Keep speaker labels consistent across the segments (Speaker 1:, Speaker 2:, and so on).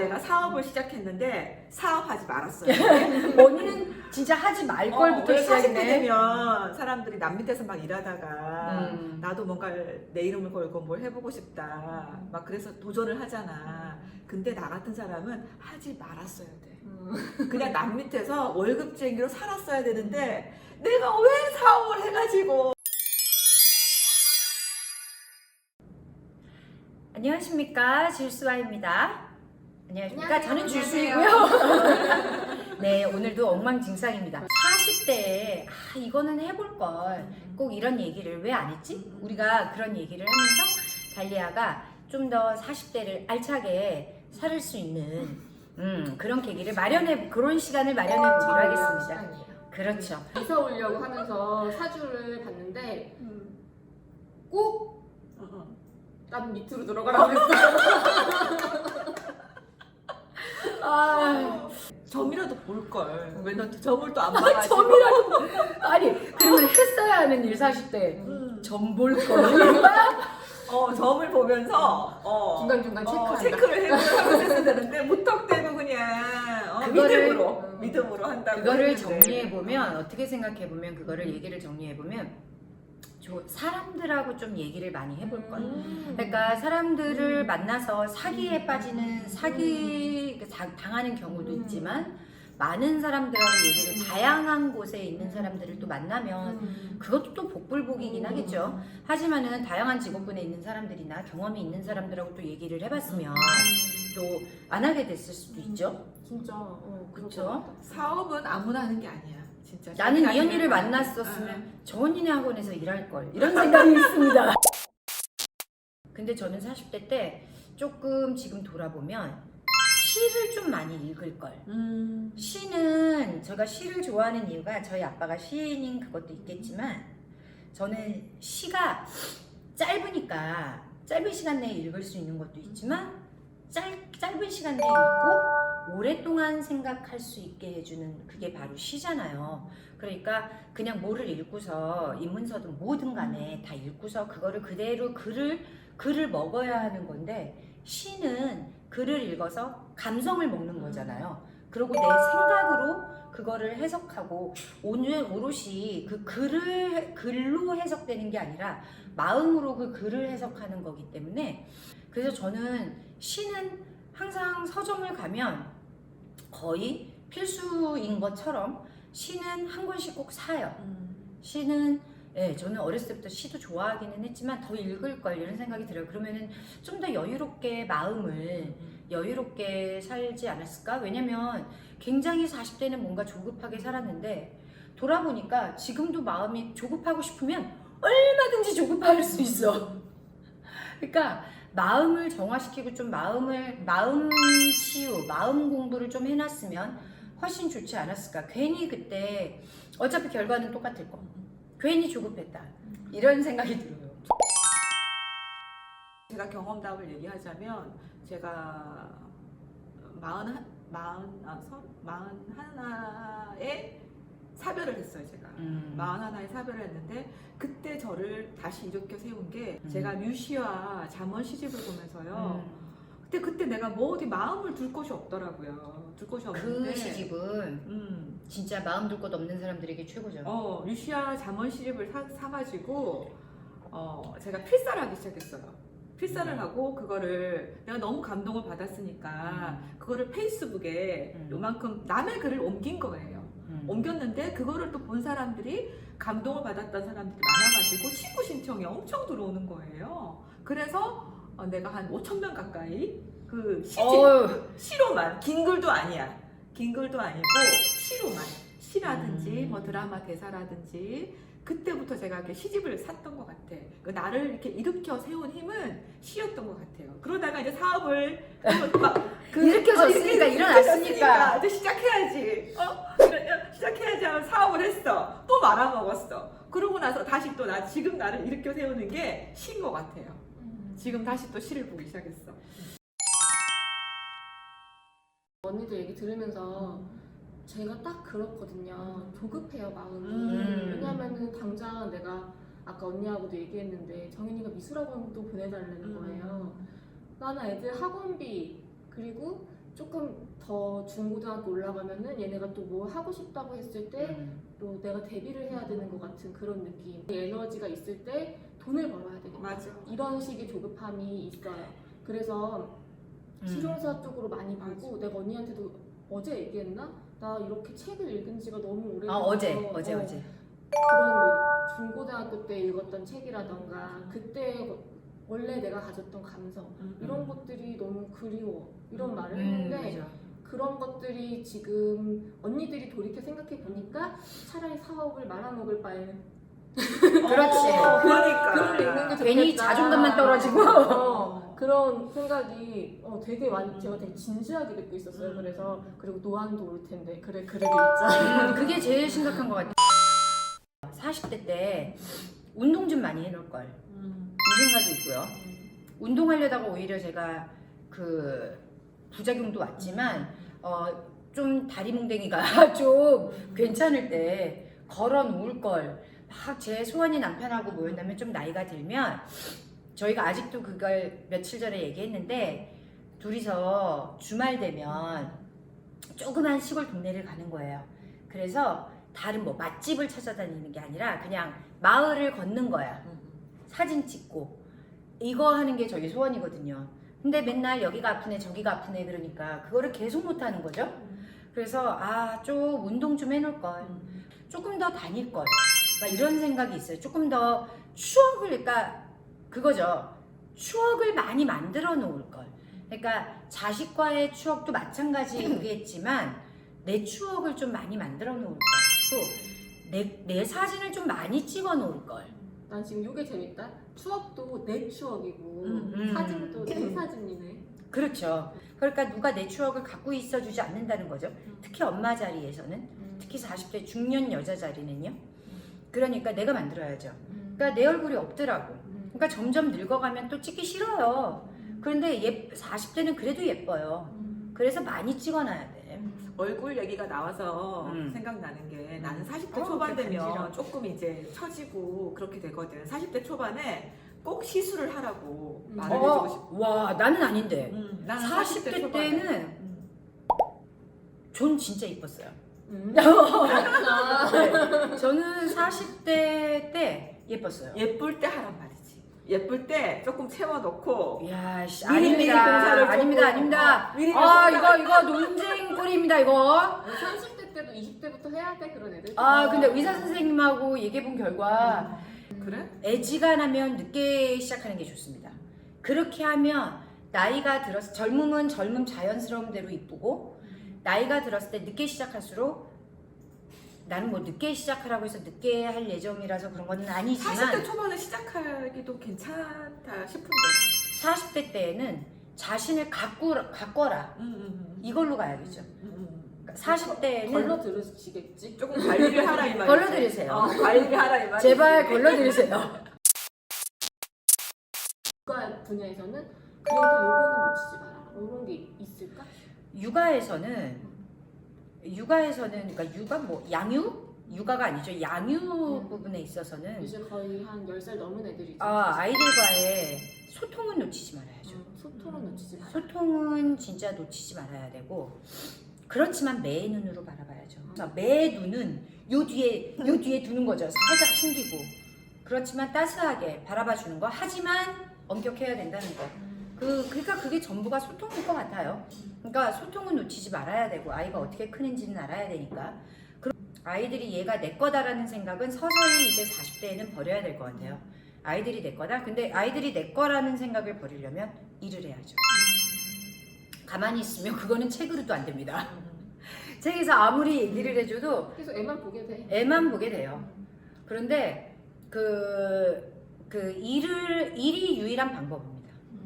Speaker 1: 내가 사업을 시작했는데 사업하지 말았어요.
Speaker 2: 언니는 진짜 하지 말 걸부터
Speaker 1: 40대
Speaker 2: 시작이네.
Speaker 1: 되면 사람들이 남 밑에서 막 일하다가
Speaker 2: 음.
Speaker 1: 나도 뭔가 내 이름을 걸고 뭘 해보고 싶다. 막 그래서 도전을 하잖아. 근데 나 같은 사람은 하지 말았어야 돼. 그냥 남 밑에서 월급쟁이로 살았어야 되는데 내가 왜 사업을 해가지고.
Speaker 2: 안녕하십니까, 질수아입니다. 안녕하십니까. 저는
Speaker 3: 안녕하세요.
Speaker 2: 질수이고요. 네, 오늘도 엉망진창입니다. 40대에 이거는 해볼 걸. 꼭 이런 얘기를 왜 안 했지? 우리가 그런 얘기를 하면서 달리아가 좀 더 40대를 알차게 살을 수 있는 그런 계기를 그런 시간을 마련해 보기로 하겠습니다. 그렇죠.
Speaker 3: 이사 오려고 하면서 사주를 봤는데 꼭 남 밑으로 들어가라고 했어요.
Speaker 1: 점이라도 볼 걸. 왜 너 점을 또 안
Speaker 2: 아,
Speaker 1: 봐가지고.
Speaker 2: 점이라도. 아니, 그러면 했어야 하는 일 40대. 점 볼 걸.
Speaker 1: 점을 보면서
Speaker 3: 중간중간 체크한다.
Speaker 1: 체크를 해보려고 했어야 되는데 무턱대고 그냥 믿음으로 한다고.
Speaker 2: 그거를
Speaker 1: 했는데.
Speaker 2: 정리해보면, 어떻게 생각해보면, 그거를 얘기를 정리해보면, 사람들하고 좀 얘기를 많이 해볼 걸. 그러니까 사람들을 만나서 사기에 빠지는 당하는 경우도 있지만 많은 사람들하고 얘기를 다양한 곳에 있는 사람들을 또 만나면 그것도 또 복불복이긴 하겠죠. 하지만은 다양한 직업군에 있는 사람들이나 경험이 있는 사람들하고 또 얘기를 해봤으면 또 안 하게 됐을 수도 있죠.
Speaker 3: 진짜
Speaker 2: 그렇죠.
Speaker 1: 사업은 아무나 하는 게 아니야. 진짜.
Speaker 2: 나는 이 언니를 만났었으면 저 언니네 학원에서 일할 걸, 이런 생각이 있습니다. 근데 저는 40대 때 조금 지금 돌아보면 시를 좀 많이 읽을 걸. 시는, 제가 시를 좋아하는 이유가 저희 아빠가 시인인 그것도 있겠지만 저는 시가 짧으니까 짧은 시간 내에 읽을 수 있는 것도 있지만 짧은 시간 내에 읽고 오랫동안 생각할 수 있게 해주는 그게 바로 시잖아요. 그러니까 그냥 뭐를 읽고서 인문서든 뭐든 간에 다 읽고서 그거를 그대로 글을 먹어야 하는 건데, 시는 글을 읽어서 감성을 먹는 거잖아요. 그리고 내 생각으로 그거를 해석하고 오롯이 그 글로 해석되는 게 아니라 마음으로 그 글을 해석하는 거기 때문에, 그래서 저는 시는 항상 서점을 가면 거의 필수인 것처럼 시는 한 권씩 꼭 사요. 시는, 저는 어렸을 때부터 시도 좋아하기는 했지만 더 읽을 걸, 이런 생각이 들어요. 그러면은 좀 더 여유롭게 마음을 여유롭게 살지 않았을까? 왜냐면 굉장히 40대는 뭔가 조급하게 살았는데 돌아보니까 지금도 마음이 조급하고 싶으면 얼마든지 조급할 수 있어. 그러니까 마음을 정화시키고 좀 마음 치유, 마음 공부를 좀 해놨으면 훨씬 좋지 않았을까. 괜히 그때 어차피 결과는 똑같을 거, 괜히 조급했다, 이런 생각이 들어요.
Speaker 1: 제가 경험담을 얘기하자면 제가 41에 사별을 했어요. 제가 41에 사별을 했는데 그때 저를 다시 일으켜 세운 게 제가 류시와 잠원 시집을 보면서요. 그때 내가 뭐 어디 마음을 둘 곳이 없더라고요. 둘 곳이 없는데
Speaker 2: 그 시집은 진짜 마음 둘 곳 없는 사람들에게 최고죠.
Speaker 1: 류시아 잠원 시집을 사가지고 제가 필사를 하기 시작했어요. 필사를 하고 그거를 내가 너무 감동을 받았으니까 그거를 페이스북에 요만큼 남의 글을 옮긴 거예요. 옮겼는데 그거를 또 본 사람들이, 감동을 받았던 사람들이 많아가지고 친구 신청이 엄청 들어오는 거예요. 그래서 내가 한 5,000명 가까이 그 시로만, 긴 글도 아니야. 긴 글도 아니고 시로만, 시라든지 뭐 드라마 대사라든지, 그때부터 제가 이렇게 시집을 샀던 것 같아. 나를 이렇게 일으켜 세운 힘은 시였던 것 같아요. 그러다가 이제 사업을
Speaker 2: 일으켜졌으니까, 일어났으니까
Speaker 1: 이제 시작해야지. 시작해야지 하면 사업을 했어. 또 말아먹었어. 그러고 나서 다시 또 지금 나를 일으켜 세우는 게 시인 것 같아요. 지금 다시 또 시를 보기 시작했어.
Speaker 3: 언니들 얘기 들으면서 제가 딱 그렇거든요. 조급해요, 마음이. 왜냐면은 당장 내가 아까 언니하고도 얘기했는데 정인이가 미술학원도 보내달라는 거예요. 나는 애들 학원비 그리고 조금 더 중고등학교 올라가면은 얘네가 또 뭐 하고 싶다고 했을 때 또 내가 대비를 해야 되는 것 같은 그런 느낌. 에너지가 있을 때 돈을 벌어야 되겠다.
Speaker 1: 맞아.
Speaker 3: 이런 식의 조급함이 있어요. 그래서 실용사 쪽으로 많이 보고 내가 언니한테도 어제 얘기했나? 나 이렇게 책을 읽은 지가 너무 오래돼서
Speaker 2: 어제.
Speaker 3: 그런 뭐 중고등학교 때 읽었던 책이라던가 그때 원래 내가 가졌던 감성 이런 것들이 너무 그리워 이런 말을 했는데
Speaker 2: 맞아.
Speaker 3: 그런 것들이 지금 언니들이 돌이켜 생각해 보니까 차라리 사업을 말아먹을 바에는
Speaker 2: 그렇지.
Speaker 1: 그러니까.
Speaker 3: 글을 읽는 게 좋겠다.
Speaker 2: 괜히 자존감만 떨어지고.
Speaker 3: 그런 생각이 되게 많이 제가 되게 진지하게 듣고 있었어요. 그래서 그리고 노안도 올 텐데 그래 글을 읽자.
Speaker 2: 그게 제일 심각한 것 같아. 40대 때 운동 좀 많이 해놓을 걸. 이 생각이 있고요. 운동하려다가 오히려 제가 그 부작용도 왔지만 좀 다리 뭉댕이가 좀 괜찮을 때 걸어 놓을 걸. 막 제 소원이 남편하고 뭐였냐면 좀 나이가 들면 저희가 아직도 그걸 며칠 전에 얘기했는데 둘이서 주말 되면 조그만 시골 동네를 가는 거예요. 그래서 다른 뭐 맛집을 찾아다니는 게 아니라 그냥 마을을 걷는 거야. 사진 찍고 이거 하는 게 저희 소원이거든요. 근데 맨날 여기가 아프네 저기가 아프네 그러니까 그거를 계속 못 하는 거죠. 그래서 좀 운동 좀 해놓을 걸, 조금 더 다닐 걸, 막 이런 생각이 있어요. 조금 더 추억을, 그러니까 그거죠. 추억을 많이 만들어 놓을 걸. 그러니까 자식과의 추억도 마찬가지겠지만 내 추억을 좀 많이 만들어 놓을 걸. 또 내 사진을 좀 많이 찍어 놓을 걸.
Speaker 3: 난 지금 이게 재밌다. 추억도 내 추억이고 사진도 내 사진이네.
Speaker 2: 그렇죠. 그러니까 누가 내 추억을 갖고 있어주지 않는다는 거죠. 특히 엄마 자리에서는, 특히 40대 중년 여자 자리는요. 그러니까 내가 만들어야죠. 그러니까 내 얼굴이 없더라고. 그러니까 점점 늙어가면 또 찍기 싫어요. 그런데 40대는 그래도 예뻐요. 그래서 많이 찍어놔야 돼.
Speaker 1: 얼굴 얘기가 나와서 생각나는 게 나는 40대 초반 되면
Speaker 2: 간지러워.
Speaker 1: 조금 이제 처지고 그렇게 되거든. 40대 초반에 꼭 시술을 하라고 말을 해주고 싶어.
Speaker 2: 와, 나는 아닌데.
Speaker 1: 나는
Speaker 2: 40대
Speaker 1: 초반에.
Speaker 2: 때는 전 진짜 이뻤어요.
Speaker 3: 그렇구나.
Speaker 2: 네, 저는 40대 때 예뻤어요.
Speaker 1: 예쁠 때 하란 말이지. 예쁠 때 조금 채워놓고
Speaker 2: 이야, 씨,
Speaker 1: 미리미리 공사를
Speaker 2: 아닙니다.
Speaker 1: 조금,
Speaker 2: 아닙니다.
Speaker 1: 미리미리
Speaker 2: 이거 논쟁 꼴입니다, 이거.
Speaker 3: 30대 때도 20대부터 해야 돼 그런 애들.
Speaker 2: 근데 의사 선생님하고 얘기해본 결과
Speaker 1: 그래?
Speaker 2: 애지간하면 늦게 시작하는 게 좋습니다. 그렇게 하면 나이가 들어서 젊음은 젊음 자연스러운 대로 이쁘고 나이가 들었을 때 늦게 시작할수록 나는 뭐 늦게 시작하라고 해서 늦게 할 예정이라서 그런 건 아니지만
Speaker 1: 40대 초반에 시작하기도 괜찮다 싶은데.
Speaker 2: 40대 때에는 자신을 가꿔라 이걸로 가야겠죠. 그러니까 40대에는
Speaker 3: 걸러 들으시겠지.
Speaker 1: 조금 관리를 하라 이 말이지.
Speaker 2: 걸러드리세요.
Speaker 1: 관리를 하라 이 말이지.
Speaker 2: 제발 걸러드리세요.
Speaker 3: 국가 분야에서는 그래도 요거는 놓치지 마라. 이런 게 있을까?
Speaker 2: 육아에서는 그러니까 육아 뭐 육아가 아니죠. 양육 부분에 있어서는
Speaker 3: 이제 거의 한 10살 넘은 애들이지.
Speaker 2: 아이들과의 소통은 놓치지 말아야죠.
Speaker 3: 소통은 놓치지 마라.
Speaker 2: 소통은 진짜 놓치지 말아야 되고 그렇지만 매의 눈으로 바라봐야죠. 그래서 매의 눈은 요 뒤에 두는 거죠. 살짝 숨기고 그렇지만 따스하게 바라봐 주는 거. 하지만 엄격해야 된다는 거. 그러니까 그게 전부가 소통일 것 같아요. 그러니까 소통은 놓치지 말아야 되고 아이가 어떻게 크는지는 알아야 되니까. 아이들이 얘가 내 거다라는 생각은 서서히 이제 40대에는 버려야 될 것 같아요. 아이들이 내 거다. 근데 아이들이 내 거라는 생각을 버리려면 일을 해야죠. 가만히 있으면 그거는 책으로도 안 됩니다. 책에서 아무리 얘기를 해줘도
Speaker 3: 계속 애만 보게 돼.
Speaker 2: 애만 보게 돼요. 그런데 일이 유일한 방법입니다.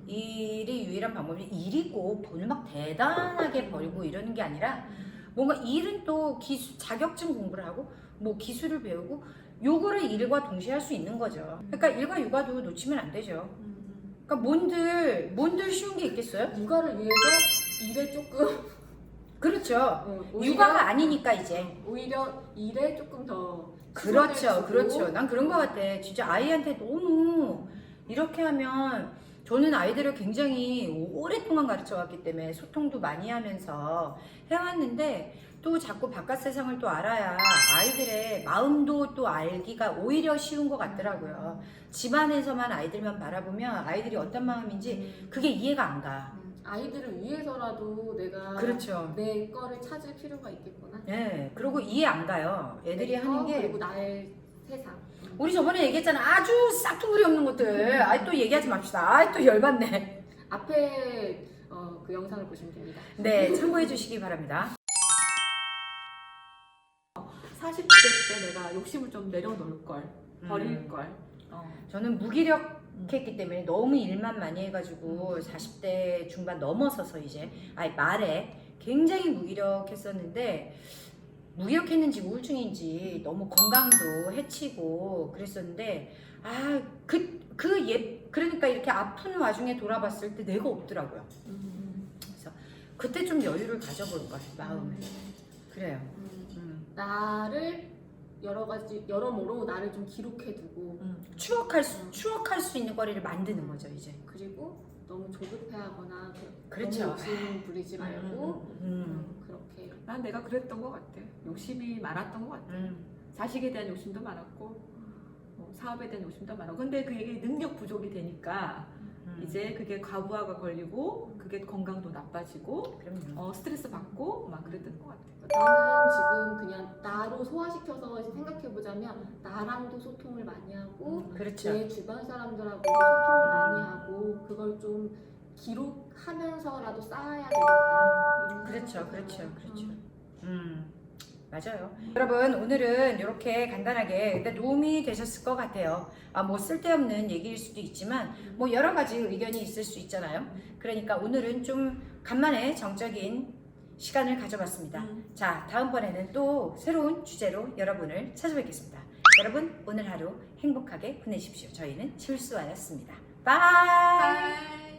Speaker 2: 일이 유일한 방법이 일이고 돈을 막 대단하게 벌고 이러는 게 아니라 뭔가 일은 또 자격증 공부를 하고 뭐 기술을 배우고 요거를 일과 동시에 할 수 있는 거죠. 그러니까 일과 육아도 놓치면 안 되죠. 그러니까 뭔들 쉬운 게 있겠어요?
Speaker 3: 육아를 위해서 일에 조금
Speaker 2: 그렇죠.
Speaker 3: 오히려,
Speaker 2: 육아가 아니니까 이제.
Speaker 3: 오히려 일에 조금 더
Speaker 2: 그렇죠,
Speaker 3: 시선을 주고
Speaker 2: 그렇죠. 난 그런 거 같아. 진짜 아이한테 너무 이렇게 하면 저는 아이들을 굉장히 오랫동안 가르쳐 왔기 때문에 소통도 많이 하면서 해왔는데 또 자꾸 바깥 세상을 또 알아야 아이들의 마음도 또 알기가 오히려 쉬운 것 같더라고요. 집안에서만 아이들만 바라보면 아이들이 어떤 마음인지 그게 이해가 안 가.
Speaker 3: 아이들을 위해서라도 내가
Speaker 2: 그렇죠.
Speaker 3: 내 거를 찾을 필요가 있겠구나.
Speaker 2: 네, 그리고 이해 안 가요. 애들이
Speaker 3: 내
Speaker 2: 하는
Speaker 3: 거,
Speaker 2: 게
Speaker 3: 그리고 나의 세상.
Speaker 2: 우리 저번에 얘기했잖아. 아주 싹두구리 없는 것들. 아이 또 얘기하지 맙시다. 아이 또 열받네.
Speaker 3: 앞에 그 영상을 보시면 됩니다.
Speaker 2: 네, 참고해 주시기 바랍니다.
Speaker 1: 40대 때 내가 욕심을 좀 내려놓을 걸, 버릴 걸.
Speaker 2: 저는 무기력했기 때문에 너무 일만 많이 해가지고 40대 중반 넘어서서 이제 말에 굉장히 무기력했었는데 무기력했는지 우울증인지 너무 건강도 해치고 그랬었는데 그러니까 이렇게 아픈 와중에 돌아봤을 때 내가 없더라고요. 그래서 그때 좀 여유를 가져볼 걸 마음을. 그래요.
Speaker 3: 나를 여러모로 나를 좀 기록해두고
Speaker 2: 추억할 수 있는 거리를 만드는 거죠 이제.
Speaker 3: 그리고 너무 조급해하거나
Speaker 2: 그렇죠.
Speaker 3: 너무 욕심 부리지 말고 그렇게.
Speaker 1: 난 내가 그랬던 것 같아. 욕심이 많았던 것 같아. 자식에 대한 욕심도 많았고 사업에 대한 욕심도 많았고 근데 그게 능력 부족이 되니까 이제 그게 과부하가 걸리고 그게 건강도 나빠지고 스트레스 받고 막 그랬던 것 같아.
Speaker 3: 나는 지금 그냥 나로 소화시켜서 생각해보자면 나랑도 소통을 많이 하고
Speaker 2: 그렇죠.
Speaker 3: 내 주변 사람들하고도 소통을 많이 하고 그걸 좀 기록하면서라도 쌓아야 되겠다. 이런
Speaker 2: 그렇죠,
Speaker 3: 생각이
Speaker 2: 그렇죠,
Speaker 3: 들어요.
Speaker 2: 그렇죠. 맞아요. 여러분 오늘은 이렇게 간단하게 근데 도움이 되셨을 것 같아요. 뭐 쓸데없는 얘기일 수도 있지만 뭐 여러 가지 의견이 있을 수 있잖아요. 그러니까 오늘은 좀 간만에 정적인 시간을 가져봤습니다. 자, 다음번에는 또 새로운 주제로 여러분을 찾아뵙겠습니다. 여러분 오늘 하루 행복하게 보내십시오. 저희는 실수하였습니다. 바이.
Speaker 1: 바이.